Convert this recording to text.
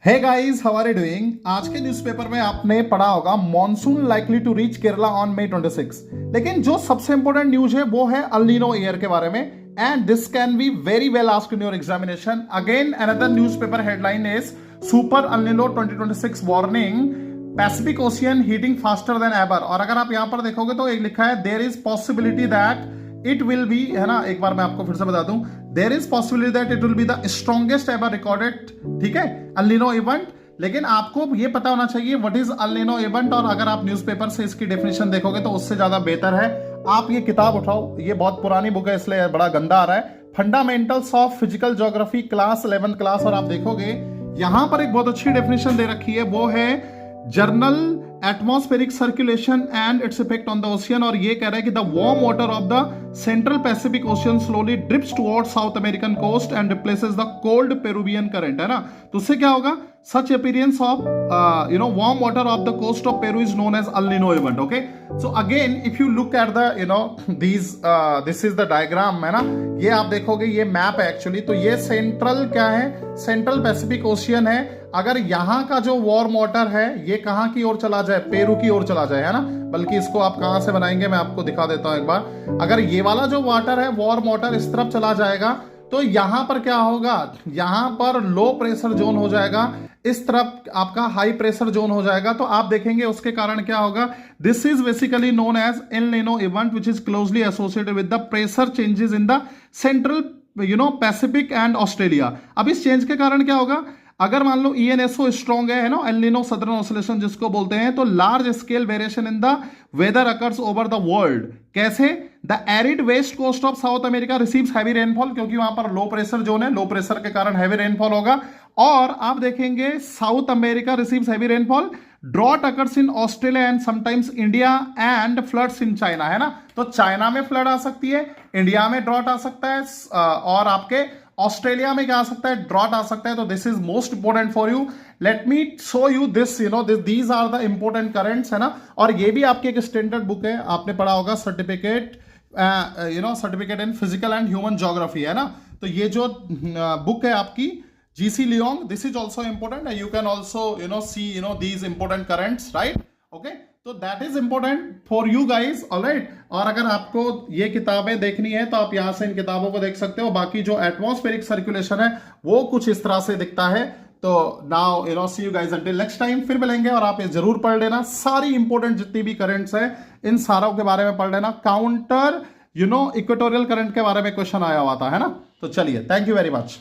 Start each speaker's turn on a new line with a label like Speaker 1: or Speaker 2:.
Speaker 1: Hey guys, how are you doing. आज के newspaper में आपने पढ़ा होगा monsoon likely to reach Kerala on May 26। लेकिन जो सबसे इंपॉर्टेंट न्यूज है वो है अल नीनो ईयर के बारे में, and this can be very well asked in your examination. Again another newspaper headline is super El Nino 2026 warning, Pacific ocean heating faster than ever. और अगर आप यहां पर देखोगे तो एक लिखा है there is possibility that it will be, है ना, एक बार मैं आपको फिर से बता दूं, there is possibility that it will be the strongest ever recorded, ठीक है, अल नीनो इवेंट। लेकिन आपको ये पता होना चाहिए what is El Nino event, और अगर आप न्यूज़पेपर से इसकी डेफिनेशन देखोगे तो उससे ज्यादा बेहतर है आप ये किताब उठाओ। ये बहुत पुरानी बुक है इसलिए बड़ा गंदा आ रहा है, fundamentals of physical geography class 11th class. और आप देखोगे यहां पर एक बहुत अच्छी डेफिनेशन दे रखी है, वो है journal atmospheric circulation and its effect on the ocean. और ये कह रहा है कि the warm water of the central Pacific ocean slowly drips towards South American coast and replaces the cold Peruvian current, है ना। तो उससे क्या होगा, such appearance of warm water of the coast of Peru is known as El Nino event. Okay, so again if you look at the this is the diagram, है ना, ये आप देखोगे ये मैप है एक्चुअली। तो ये सेंट्रल क्या है, सेंट्रल पैसिफिक ओशियन है। अगर यहाँ का जो वार्म वाटर है ये कहाँ की ओर चला जाए, पेरू की ओर चला जाए, है ना। बल्कि इसको आप कहाँ से बनाएंगे मैं आपको दिखा देता हूं एक बार। अगर ये वाला जो वाटर है वार्म वाटर इस तरफ चला जाएगा तो यहां पर क्या होगा, यहां पर लो प्रेशर जोन हो जाएगा, इस तरफ आपका हाई प्रेशर जोन हो जाएगा। तो आप देखेंगे उसके कारण क्या होगा, this is basically known as El Nino event which is closely associated with the pressure changes in the central Pacific and Australia. अब इस चेंज के कारण क्या होगा, अगर मान लो ENSO स्ट्रॉन्ग है ना, एल नीनो सदर्न ऑसिलेशन जिसको बोलते हैं, तो large scale variation in the weather occurs over the world. कैसे, the arid west coast of South America receives heavy rainfall, क्योंकि वहां पर लो प्रेशर जोन है, लो प्रेशर के कारण हैवी रेनफॉल होगा। और आप देखेंगे South America receives heavy rainfall, drought occurs in Australia and sometimes India and floods in China, है ना। तो चाइना में फ्लड आ सकती है, इंडिया में ड्रॉट आ सकता है, और आपके ऑस्ट्रेलिया में क्या आ सकता है, ड्रॉट आ सकता है। तो this is most important for you, let me show you this, these are the important currents, है ना। और ये भी आपकी एक स्टैंडर्ड बुक है, आपने पढ़ा होगा certificate certificate in physical and human geography, है ना। तो ये जो बुक है आपकी GC Leong, this is also important, you can also see these important currents, right. Okay, तो that is important for you guys, alright. और अगर आपको ये किताबें देखनी है तो आप यहां से इन किताबों को देख सकते हो। बाकी जो एटमॉस्फेरिक सर्कुलेशन है वो कुछ इस तरह से दिखता है। तो now see you guys until next time, फिर मिलेंगे। और आप ये जरूर पढ़ लेना, सारी इंपॉर्टेंट जितनी भी करंट्स है इन सारों के बारे में पढ़ लेना। काउंटर इक्वेटोरियल करंट के बारे में क्वेश्चन आया हुआ था, है ना। तो चलिए, थैंक यू वेरी मच।